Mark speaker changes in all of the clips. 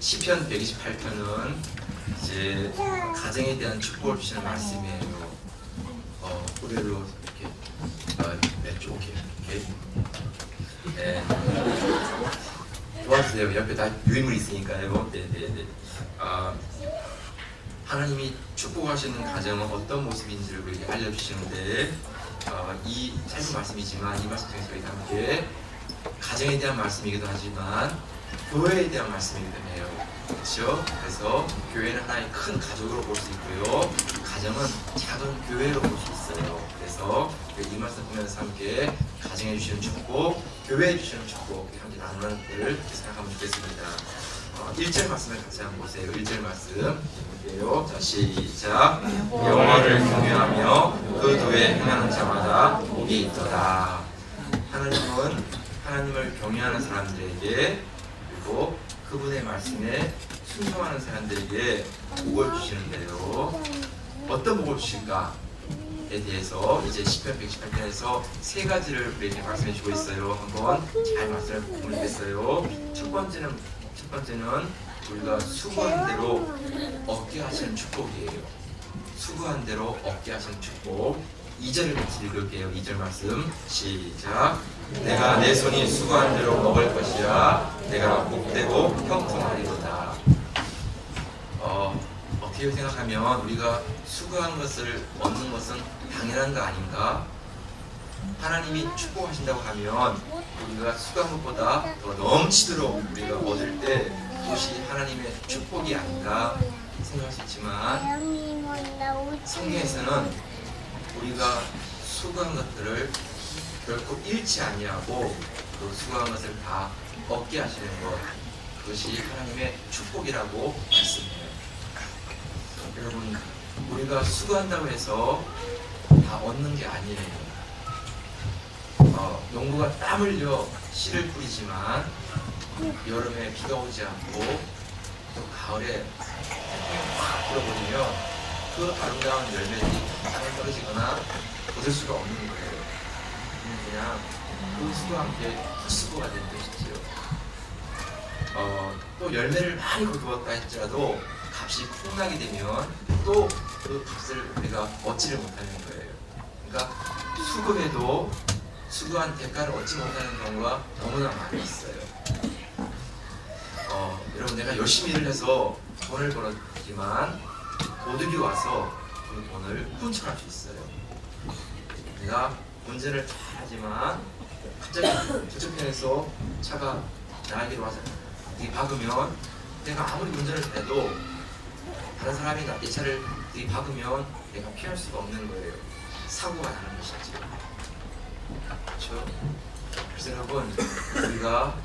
Speaker 1: 시편 128편은 이제 가정에 대한 축복을 주시는 말씀이에요. 고개로 이렇게 왼쪽에 이렇게 네. 도와주세요. 옆에 다 유인물 있으니까요. 네네네. 하나님이 축복하시는 가정은 어떤 모습인지를 우리에게 알려주시는데 이 짧은 말씀이지만 이 말씀 중에서 저희가 함께 가정에 대한 말씀이기도 하지만 교회에 대한 말씀이기도 해요. 그렇죠? 그래서 교회는 하나의 큰 가족으로 볼 수 있고요. 가정은 작은 교회로 볼 수 있어요. 그래서 이 말씀 보면서 함께 가정해 주시는 축복, 교회해 주시는 축복 함께 나누는 것을 생각하면 좋겠습니다. 1절 말씀을 같이 한번 보세요. 1절 말씀 볼게요. 자, 시작. 여호와를 경외하며 그 도에 행하는 자마다 복이 있도다. 하나님은 하나님을 경외하는 사람들에게 그리고 그분의 말씀에 순종하는 사람들에게 복을 주시는데요. 어떤 복을 주실까에 대해서 이제 시편 118편에서 세 가지를 우리에게 말씀해 주고 있어요. 한번 잘 말씀을 보면 되겠어요. 첫 번째는 우리가 수고한 대로 얻게 하시는 축복이에요. 수고한 대로 얻게 하시는 축복. 2절을 같이 읽을게요. 2절 말씀 시작. 내가 내 손이 수고한 대로 먹을 것이라 내가 복되고 형통하리로다. 어떻게 생각하면 우리가 수고한 것을 얻는 것은 당연한 거 아닌가? 하나님이 축복하신다고 하면 우리가 수고한 것보다 더 넘치도록 우리가 얻을 때 그것이 하나님의 축복이 아닌가 생각할 수 있지만 성경에서는 우리가 수고한 것들을 결코 잃지 아니하고 그 수고한 것을 다 얻게 하시는 것, 그것이 하나님의 축복이라고 말씀해요. 여러분, 우리가 수고한다고 해서 다 얻는 게 아니에요. 농부가 땀 흘려 씨를 뿌리지만 여름에 비가 오지 않고 또 가을에 태풍이 확 불어버리면 그 아름다운 열매들이 땅에 떨어지거나 얻을 수가 없는 거예요. 그냥 그 수고와 함께 헛수고가 된 것이지요. 또 열매를 많이 거두었다 할지라도 값이 폭락이 되면 또 그 값을 우리가 얻지를 못하는 거예요. 그러니까 수고해도 수고한 대가를 얻지 못하는 경우가 너무나 많이 있어요. 여러분, 내가 열심히 일을 해서 돈을 벌었지만 도둑이 와서 그 돈을 훔쳐갈 수 있어요. 내가 운전을 잘하지만 갑자기 저쪽편에서 차가 나에게로 와서 박으면 내가 아무리 운전을 해도 다른 사람이 내 차를 박으면 내가 피할 수가 없는 거예요. 사고가 나는 것이지. 그렇죠? 그래서 여러분, 우리가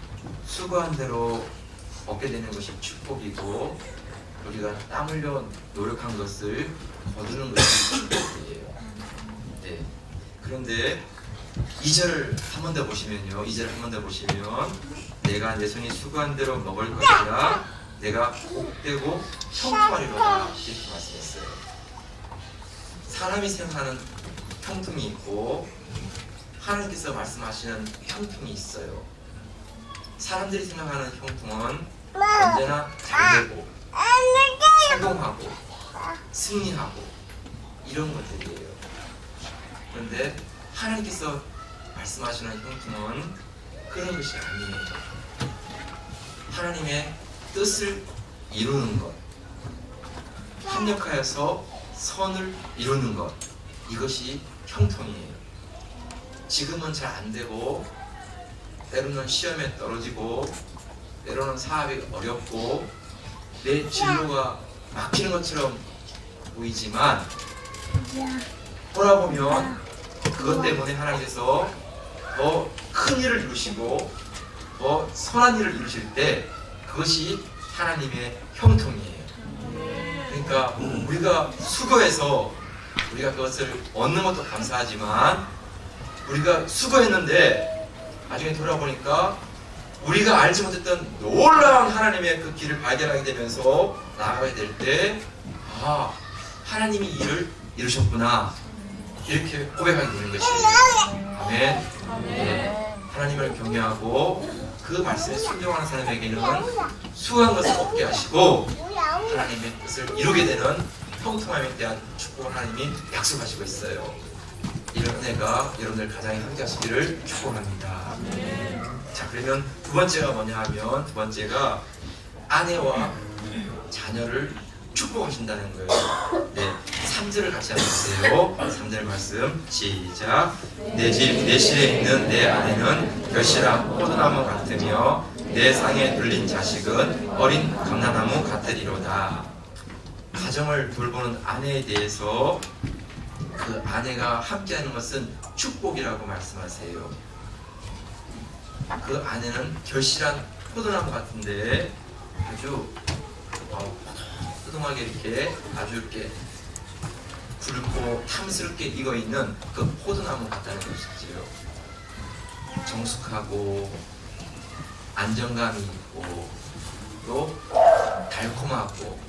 Speaker 1: 수고한 대로 얻게 되는 것이 축복이고 우리가 땀 흘려 노력한 것을 거두는 것이 축복이에요. 네. 그런데 2절을 한 번 더 보시면요. 2절을 한 번 더 보시면 내가 내 손이 수고한 대로 먹을 것이라 내가 복되고 형통하리로다 이렇게 말씀했어요. 사람이 생각하는 형통이 있고 하나님께서 말씀하시는 형통이 있어요. 사람들이 생각하는 형통은 언제나 잘되고 성공하고 승리하고 이런 것들이에요. 그런데 하나님께서 말씀하시는 형통은 그런 것이 아니에요. 하나님의 뜻을 이루는 것, 협력하여서 선을 이루는 것, 이것이 형통이에요. 지금은 잘 안 되고 때로는 시험에 떨어지고 때로는 사업이 어렵고 내 진로가 막히는 것처럼 보이지만 돌아보면 그것 때문에 하나님께서 더 큰 일을 이루시고 더 선한 일을 이루실 때 그것이 하나님의 형통이에요. 그러니까 우리가 수고해서 우리가 그것을 얻는 것도 감사하지만 우리가 수고했는데 나중에 돌아보니까 우리가 알지 못했던 놀라운 하나님의 그 길을 발견하게 되면서 나아가게 될 때 하나님이 이 일을 이루셨구나 이렇게 고백하게 되는 것이에요. 아멘. 네. 하나님을 경외하고 그 그 말씀에 순종하는 사람에게는 수고한 것을 얻게 하시고 하나님의 뜻을 이루게 되는 형통함에 대한 축복을 하나님이 약속하시고 있어요. 이런 은혜가 여러분들 가정에 함께 하시기를 축복합니다. 자, 그러면 두 번째가 뭐냐 하면, 두 번째가 아내와 자녀를 축복하신다는 거예요. 네, 3절을 같이 한번 보세요. 3절 말씀 시작. 내 집 내 실에 있는 내 아내는 결실한 포도나무 같으며 내 상에 둘린 자식은 어린 감람나무 같으리로다. 가정을 돌보는 아내에 대해서 그 아내가 함께하는 것은 축복이라고 말씀하세요. 그 아내는 결실한 포도나무 같은데 아주 푸동하게 이렇게 아주 이렇게 굵고 탐스럽게 익어 있는 그 포도나무 같다는 것이지요. 정숙하고 안정감이 있고 또 달콤하고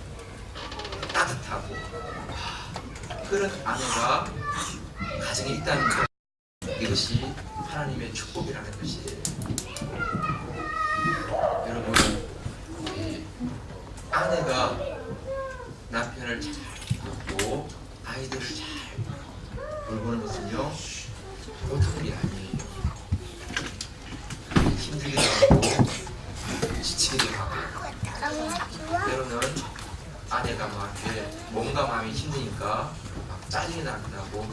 Speaker 1: 따뜻하고 그런 아내가 가정에 있다는 것, 이것이 하나님의 축복이라는 것이에요. 여러분, 아내가 남편을 잘 돕고 아이들을 잘 돌보는 것은요 보통 일이 아니에요. 힘들기도 하고 지치기도 하고, 때로는 아내가 막 이렇게 몸과 마음이 힘드니까 막 짜증이 나기도 하고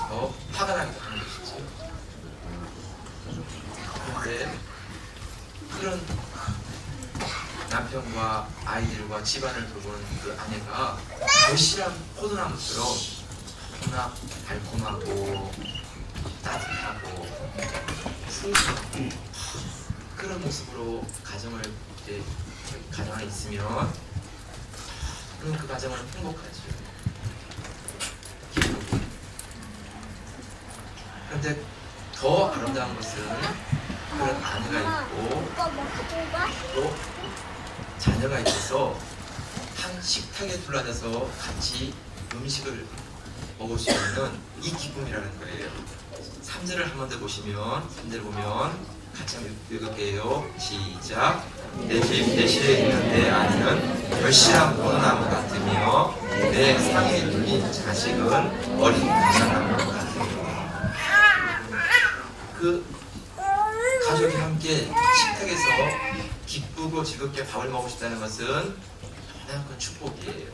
Speaker 1: 더 화가 나기도 하는 것이죠. 그런데 그런 남편과 아이들과 집안을 돌보는 그 아내가 결실한 포도나무처럼 너무나 달콤하고 따뜻하고 푸르고 그런 모습으로 가정을 이제 가정 안에 있으면 그 가정은 행복하죠. 그런데 더 아름다운 것은 그런 아내가 있고 또 자녀가 있어서 한 식탁에 둘러앉아서 같이 음식을 먹을 수 있는 이 기쁨이라는 거예요. 3절을 한 번 더 보시면, 3절 보면 같이 한번 읽을게요. 시작. 내 집 내 실에 있는 내 아내는 결실한 포도나무 같으며 내 상에 둘린 자식은 어린 감람나무 같으며. 그 가족이 함께 식탁에서 기쁘고 즐겁게 밥을 먹고 싶다는 것은 가장 큰 축복이에요.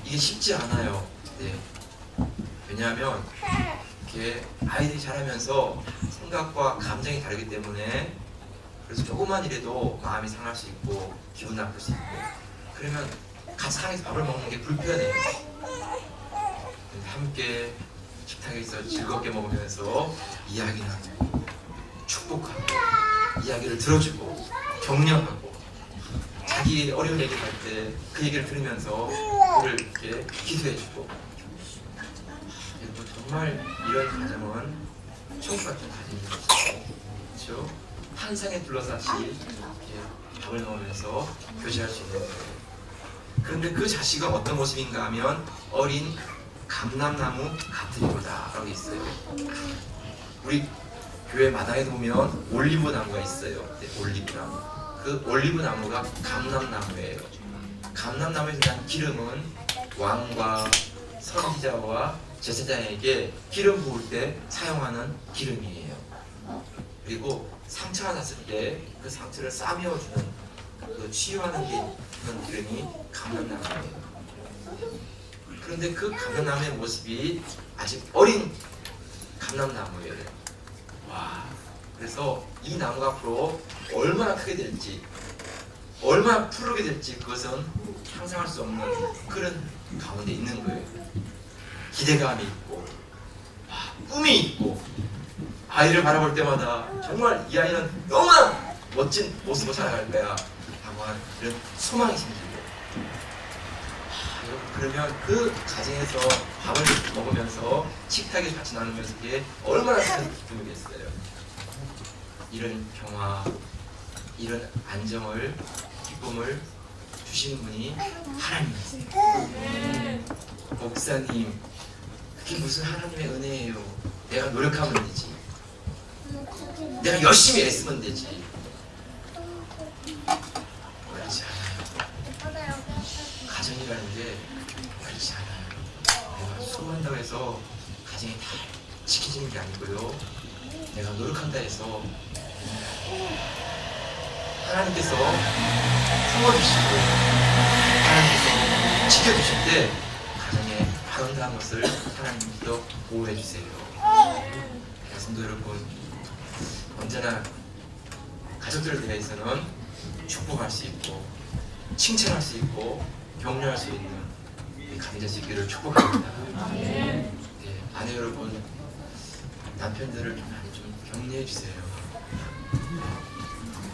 Speaker 1: 이게 쉽지 않아요. 네. 왜냐하면 이렇게 아이들이 자라면서 생각과 감정이 다르기 때문에, 그래서 조그만 일에도 마음이 상할 수 있고 기분 나쁠 수 있고, 그러면 같이 상에서 밥을 먹는 게 불편해요. 함께 식탁에서 즐겁게 먹으면서 이야기를 하고 축복하고 이야기를 들어주고 격려하고 자기 어려운 얘기를 할 때 그 얘기를 들으면서 그를 이렇게 기도해주고, 여러분 정말 이런 가정은 천국 같은 가정이죠. 그렇죠? 한 상에 둘러서 같이 이렇게 밥을 먹으면서 교제할 수 있는 거예요. 그런데 그 자식은 어떤 모습인가 하면 어린 감람나무 같으리로다 라고 있어요. 우리 교회 마당에 보면 올리브 나무가 있어요. 네, 올리브 나무. 그 올리브 나무가 감람나무예요. 감람나무에서 난 기름은 왕과 선지자와 제사장에게 기름 부을 때 사용하는 기름이에요. 그리고 상처가 났을 때 그 상처를 싸매어주는 그 치유하는 게 그런 기름이 감람나무예요. 그런데 그 감람나무의 모습이 아직 어린 감람나무예요. 와, 그래서 이 나무가 앞으로 얼마나 크게 될지, 얼마나 푸르게 될지 그것은 상상할 수 없는 그런 가운데 있는 거예요. 기대감이 있고 꿈이 있고, 아이를 바라볼 때마다 정말 이 아이는 너무나 멋진 모습으로 살아갈 거야 라고 하는 이런 소망이 생기고, 그러면 그 가정에서 밥을 먹으면서 식탁에 같이 나누면서 이게 얼마나 큰 기쁨이겠어요. 이런 평화, 이런 안정을, 기쁨을 주시는 분이 하나님이세요. 목사님, 그게 무슨 하나님의 은혜예요. 내가 노력하면 되지. 내가 열심히 애쓰면 되지. 그렇지 않아요. 가정이라는 게 그렇지 않아요. 내가 수고한다고 해서 가정이 다 지켜지는 게 아니고요. 내가 노력한다 해서 하나님께서 품어주시고 하나님께서 지켜주실 때 가정에 아름다운 것을 하나님께서 보호해 주세요. 성도 여러분, 언제나 가족들에 대해서는 축복할 수 있고 칭찬할 수 있고 격려할 수 있는 이 감자짓기를 축복합니다. 네, 아내 여러분, 남편들을 좀 많이 좀 격려해 주세요.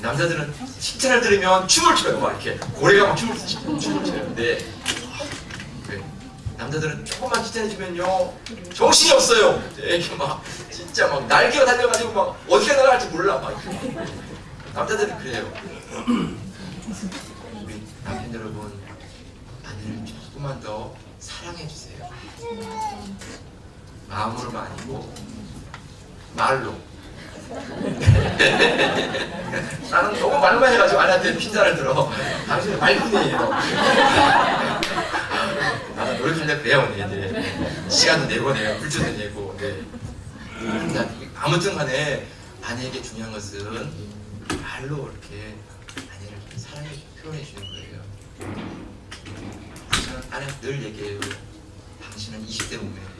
Speaker 1: 남자들은 칭찬을 들으면 춤을 춰요. 막 이렇게 고래가 막 춤을 춰요. 네. 남자들은 조금만 칭찬해주면요 정신이 없어요. 네, 이렇게 막 진짜 막 날개가 달려가지고 막 어디가 날아갈지 몰라. 막 남자들은 그래요. 우리 남편 여러분, 아내를 조금만 더 사랑해 주세요. 마음으로만 아니고 말로. 나는 너무 말만 해가지고 아내한테 핀잔을 들어. 당신은 말뿐이에요. 나는 노력하려고 그래요. 네. 시간도 내고 내요. 물질도 내고. 네. 아무튼 간에 아내에게 중요한 것은 말로 이렇게 아내를 사랑해 표현해 주는 거예요. 저는 아내한테 늘 얘기해요. 당신은 20대 몸매예요.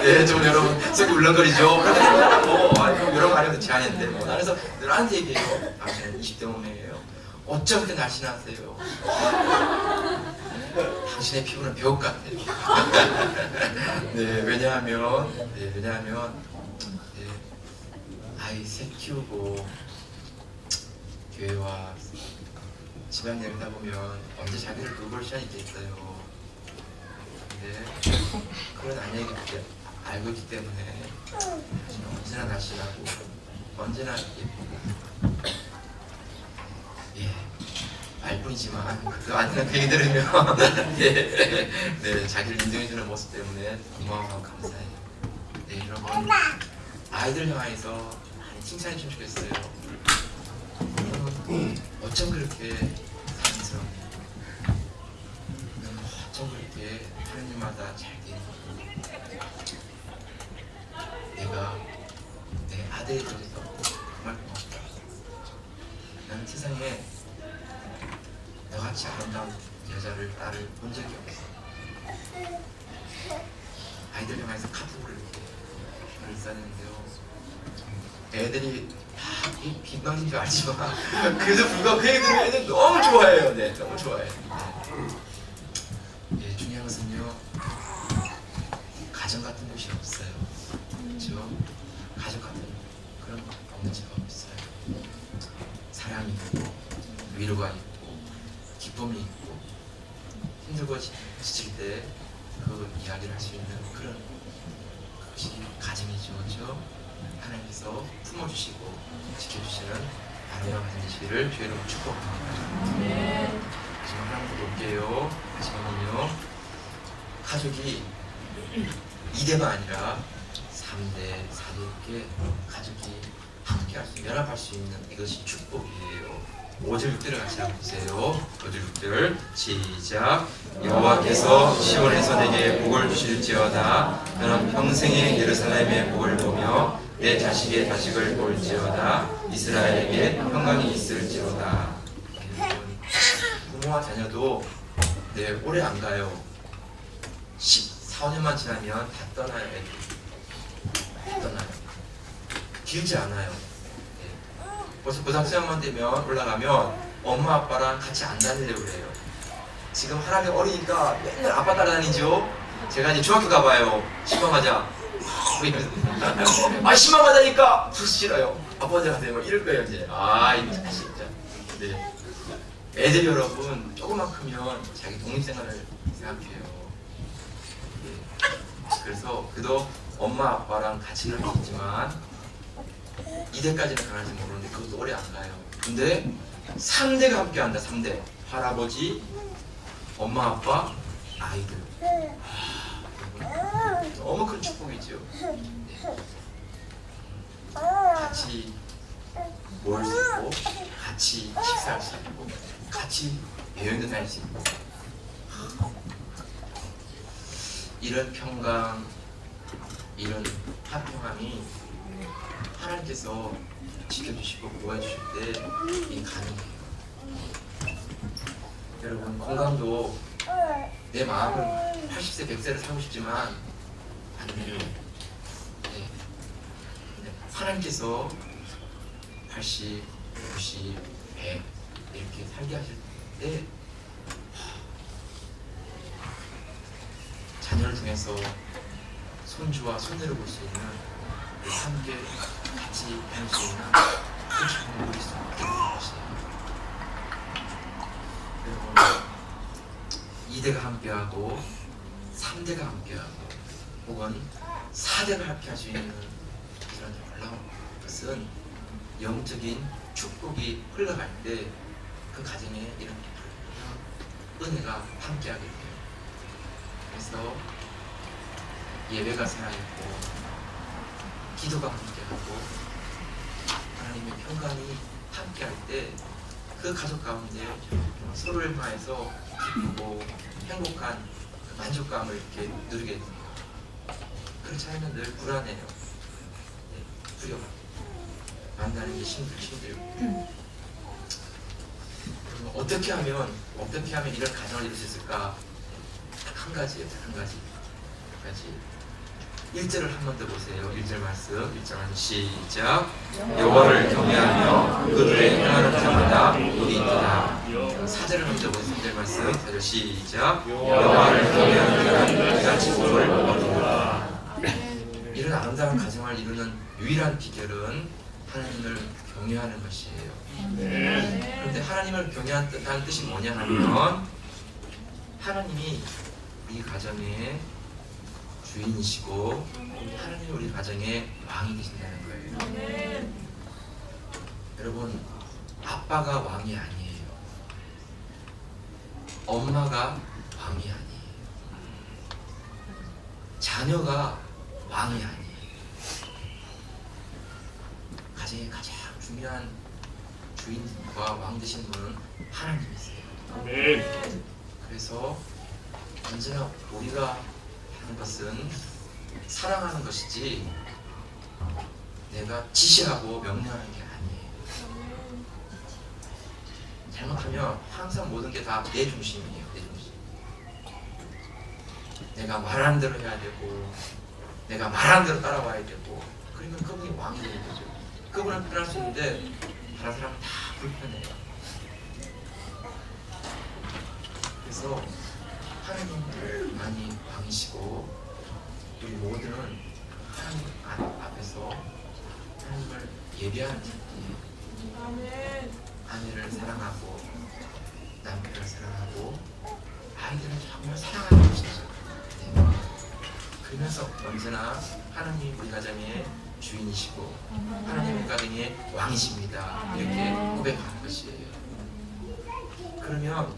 Speaker 1: 네, 좀 여러분 속이 울렁거리죠. 뭐 여러 거 아니어도 제안했는데 뭐 그래서 늘 한테 얘기해요. 당신은 20대 몸매예요. 어쩜 그렇게 날씬하세요? 당신의 피부는 벽 같아요. 네, 왜냐하면 네, 아이 셋 키우고 교회와 집안일 하다 보면 언제 자기를 돌볼 시간이 있겠어요. 근데 그런 아내에게 알고 있기 때문에 언제나 날씬하고 언제나 예쁘고, 예, 말뿐이지만 그 아내가 얘기 들으면 네, 자기를 인정해주는 모습 때문에 고마워하고 감사해요. 네, 여러분, 아이들 향해서 많이 칭찬해주면 좋겠어요. 어쩜 그렇게 사랑스럽냐, 어쩜 그렇게 하나님마다 잘 되니, 내가 내 아들에 대해서 정말 고맙다. 나는 세상에 너같이 아름다운 여자를, 딸을 본 적이 없어. 아이들 향해서 카톡을 이렇게 글을 써는데요, 애들이 다 빈방인 줄 알지만 그래도 불구하고 그 얘기 들으면 애들 너무 좋아해요. 네, 너무 좋아해요. 네, 중요한 것은요, 가정 같은 곳이 없어요. 그렇죠? 가족 같은 그런 거 없는 집 없어요. 사랑이 있고 위로가 있고 기쁨이 있고 힘들고 지칠 때 그 이야기를 할 수 있는 그런 것이 가정이죠. 그렇죠? 하나님께서 품어주시고 지켜주시는 아름다운 가정 되시기를 주의 이름으로 축복합니다. 지금 하나님께 볼게요. 마지막은요, 가족이 2대가 아니라 3대, 4대 이렇게 가족이 함께 할 수, 연합할 수 있는 이것이 축복이에요. 5절 6절을 같이 한번 보세요. 5절 6절 시작. 여호와께서 시온에서 내게 복을 주실지어다. 너는 평생에 예루살렘의 복을 보며 내 자식의 자식을 볼지어다. 이스라엘에게 평강이 있을지어다. 부모와 자녀도 네, 오래 안 가요. 14년만 지나면 다 떠나요. 애들이 다 떠나요. 길지 않아요. 네. 벌써 고등학생만 되면 올라가면 엄마 아빠랑 같이 안 다니려고 그래요. 지금 하나님 어리니까 맨날 아빠 따라다니죠. 제가 이제 중학교 가봐요. 신방 가자. 아, 신방 가자니까 싫어요. 아빠 혼자 가세요. 막 이럴 거예요 이제. 아, 이 자식 진짜. 네. 애들 여러분 조금만 크면 자기 독립생활을 생각해요. 네. 그래서 그도 엄마 아빠랑 같이 갈 수 있지만 2대까지는 가는지 모르는데 그것도 오래 안 가요. 근데 3대가 함께 한다. 3대. 할아버지, 엄마 아빠, 아이들. 너무 큰 축복이죠. 같이 모일 수 있고, 같이 식사할 수 있고, 같이 여행도 다닐 수 있고, 이런 평강, 이런 화평함이 하나님께서 지켜주시고 보호해주실 때 이 가능해요. 여러분, 건강도 내 마음은 80세, 100세를 살고 싶지만 안 돼요. 네. 하나님께서 80, 90, 100 이렇게 살게 하실 때 자녀를 통해서 손주와 손녀를 볼 수 있는, 함께 같이 다닐 수 있는 그 축복을 누릴 수 있게 되는 것이에요. 여러분, 2대가 함께하고 3대가 함께하고 혹은 4대가 함께할 수 있는 이런 놀라운 것은 영적인 축복이 흘러갈 때 그 가정에 이런 은혜가 함께하게 돼요. 그래서 예배가 살아있고 기도가 함께하고 하나님의 평강이 함께할 때 그 가족 가운데 서로를 향해서 기쁘고 행복한 만족감을 이렇게 누리게 됩니다. 그렇지 않으면 늘 불안해요. 네, 두려워요. 만나는 게 힘들고. 어떻게 하면 이런 가정을 이룰 수 있을까? 딱 한 가지예요. 딱 한 가지. 1절을 한 번 더 보세요. 1절 말씀 시작. 여호와를 경외하며 그들의 행하는 자마다 복이 있도다. 4절을 먼저 보세요. 4절 말씀 4절 시작. 여호와를 경외하는 자는 그같이 복을 얻으리라. 이런 아름다운 가정을 이루는 유일한 비결은 하나님을 경외하는 것이에요. 그런데 하나님을 경외한다는 뜻이 뭐냐 하면 하나님이 우리 가정의 주인이시고 하나님이 우리 가정의 왕이 되신다는 거예요. 여러분, 아빠가 왕이 아니에요. 엄마가 왕이 아니에요. 자녀가 왕이 아니에요. 가정의 가장 중요한 주인과 왕 되신 분은 하나님이세요. 그래서 언제나 우리가 하는 것은 사랑하는 것이지 내가 지시하고 명령하는 게 아니에요. 잘못하면 항상 모든 게 다 내 중심이에요. 내 중심. 내가 말하는 대로 해야 되고 내가 말하는 대로 따라와야 되고, 그러면 그분이 왕이 되는 거죠. 그분은 편할 수 있는데 다른 사람은 다 불편해요. 그래서 하나님만이 왕이시고 우리 모두는 하나님 앞에서 하나님을 예배하는 자들이에요. 아내를 사랑하고 남편을 사랑하고 아이들을 정말 사랑하는 것이죠. 네. 그러면서 언제나 하나님이 우리 가정의 주인이시고 하나님의 가정의 왕이십니다. 이렇게 고백하는 것이에요. 그러면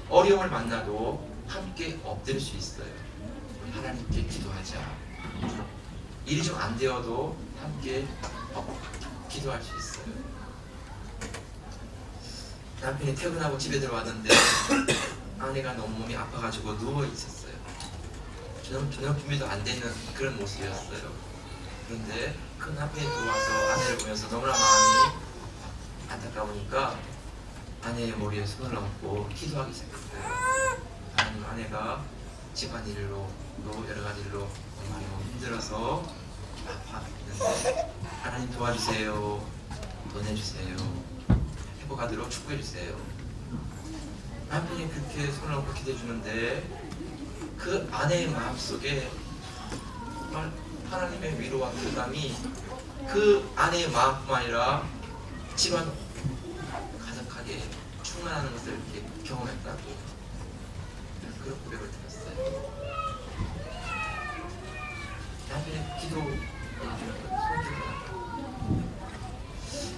Speaker 1: 어려움을 만나도 함께 엎드릴 수 있어요. 우리 하나님께 기도하자. 일이 좀 안 되어도 함께 기도할 수 있어요. 남편이 퇴근하고 집에 들어왔는데 아내가 너무 몸이 아파가지고 누워 있었어요. 저녁 준비도 안 되는 그런 모습이었어요. 그런데 그 남편이 들어와서 아내를 보면서 너무나 마음이 안타까우니까 아내의 머리에 손을 얹고 기도하기 시작했어요. 하나님, 아내가 집안일로 또 여러 가지 일로 많이 힘들어서 아파했는데 하나님 도와주세요. 도내주세요. 회복하도록 축복해주세요. 남편이 그렇게 손을 얹고 기도해주는데 그 아내의 마음속에 정말 하나님의 위로와 공감이 그 아내의 마음뿐만 아니라 집안 가득하게 충만하는 것을 이렇게 경험했다고 그런 고백을 들었어요. 남편의 기도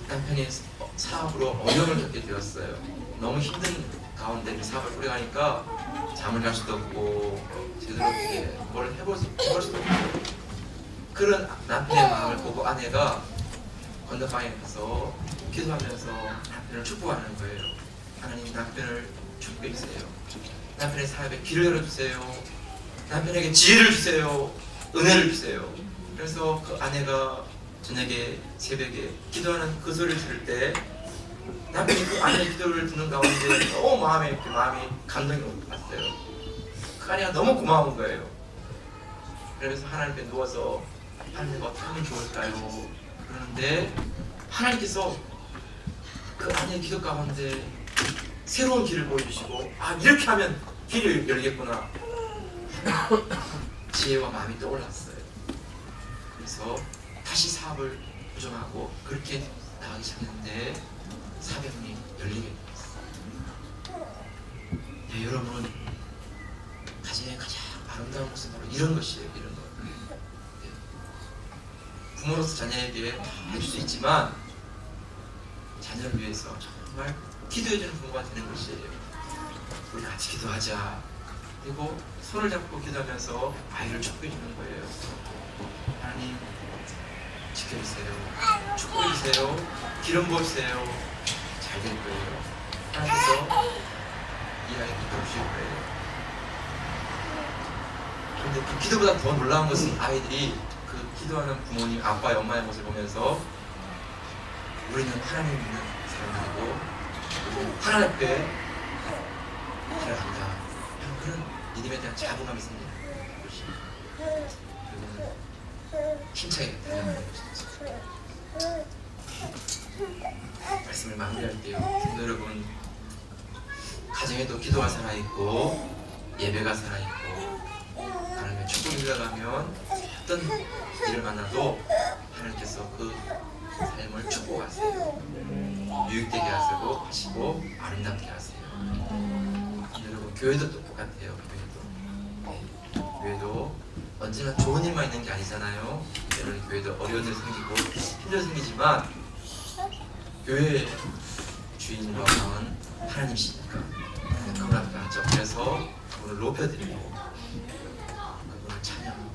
Speaker 1: 남편이 사업으로 어려움을 겪게 되었어요. 너무 힘든 가운데 그 사업을 꾸려가니까 잠을 잘 수도 없고 제대로 이렇게 뭘 해볼 수도 없고 그런 남편의 마음을 보고 아내가 건너방에 가서 기도하면서 남편을 축복하는 거예요. 하나님 남편을 축복해 주세요. 남편의 사업에 길을 열어주세요. 남편에게 지혜를 주세요. 은혜를 주세요. 그래서 그 아내가 저녁에 새벽에 기도하는 그 소리를 들을 때 남편이 그 아내의 기도를 듣는 가운데 너무 마음이 감동이 왔어요. 그 아내가 너무 고마운 거예요. 그러면서 하나님께 누워서 하나님 어떻게 하면 좋을까요? 그러는데 하나님께서 그 아내의 기도 가운데 새로운 길을 보여주시고 아 이렇게 하면 길을 열겠구나 지혜와 마음이 떠올랐어요. 그래서 다시 사업을 부정하고 그렇게 나가기 시작했는데 사병이 열리게 됐어요. 네, 여러분 가정의 가장 아름다운 것은 바로 이런 것이에요. 이런 것. 네. 부모로서 자녀에게 해줄 수 있지만 자녀를 위해서 정말 기도해주는 부모가 되는 것이에요. 우리 같이 기도하자. 그리고 손을 잡고 기도하면서 아이를 축복해주는 거예요. 하나님 지켜주세요. 축복해주세요. 기름 부어주세요. 잘 될 거예요. 하나님께서 이 아이를 이끌어주실 거예요. 그런데 그 기도보다 더 놀라운 것은 아이들이 그 기도하는 부모님, 아빠의 엄마의 모습을 보면서 우리는 하나님 믿는 사람들이고 우리는 하나님 앞에 살아간다. 그런 믿음에 대한 자부감이 생기는 것이 그리고는 힘차게 달려가는 것이죠. 말씀을 마무리할 때요. 성도 여러분, 가정에도 기도가 살아있고 예배가 살아있고 하나님의 축복이 흘러가면 어떤 일을 만나도 하나님께서 그 삶을 축복하세요. 유익되게 하시고 아름답게 하세요. 여러분 교회도 똑같아요. 교회도 언제나 좋은 일만 있는 게 아니잖아요. 때로는 교회도 어려운 일 생기고 힘든 일 생기지만 교회의 주인과 왕은 하나님이시니까 그분 앞에 앉아 그래서 그분을 높여드리고 그분을 찬양하고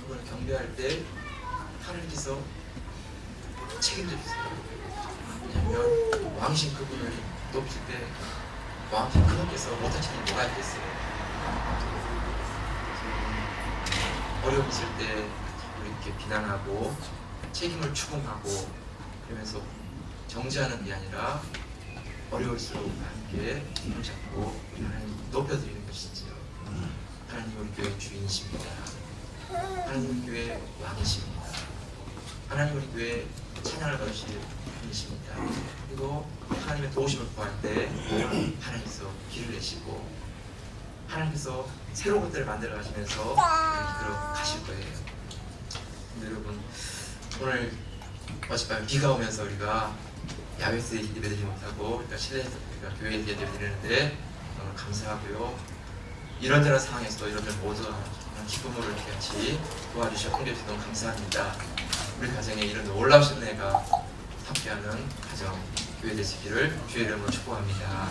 Speaker 1: 그분을 경배할 때 하나님께서 책임져 주세요. 왜냐하면 왕이신 그분을 높일 때 왕이신 그분께서 못한 책임이 뭐가 있겠어요. 어려움 있을 때 이렇게 비난하고 책임을 추궁하고 그러면서 정죄하는 게 아니라 어려울수록 함께 힘을 잡고 하나님 높여드리는 것이지요. 하나님 우리 교회 주인이십니다. 하나님 우리 교회 왕이십니다. 하나님 우리 교회 찬양을 받으실 분이십니다. 그리고 하나님의 도우심을 구할 때 하나님께서 길을 내시고 하나님께서 새로운 것들을 만들어 가시면서 이끌어 가실 거예요. 근데 여러분 오늘 어젯밤에 비가 오면서 우리가 야외에서 예배드리지 못하고 그러니까 실내에서 우리가 교회에서 예배드리는데 너무 감사하고요. 이런저런 상황에서 이런저런 모두가 기쁨으로 이렇게 같이 도와주셔서 공개해주셔서 너무 감사합니다. 우리 가정에 이런 놀라우신 은혜가 함께하는 가정 교회 되시기를 주의 이름으로 축복합니다.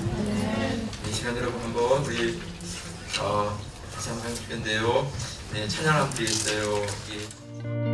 Speaker 1: 이 시간 여러분 한번 우리 다시 한번 하면 좋겠는데요. 네, 찬양 한번 드리겠어요.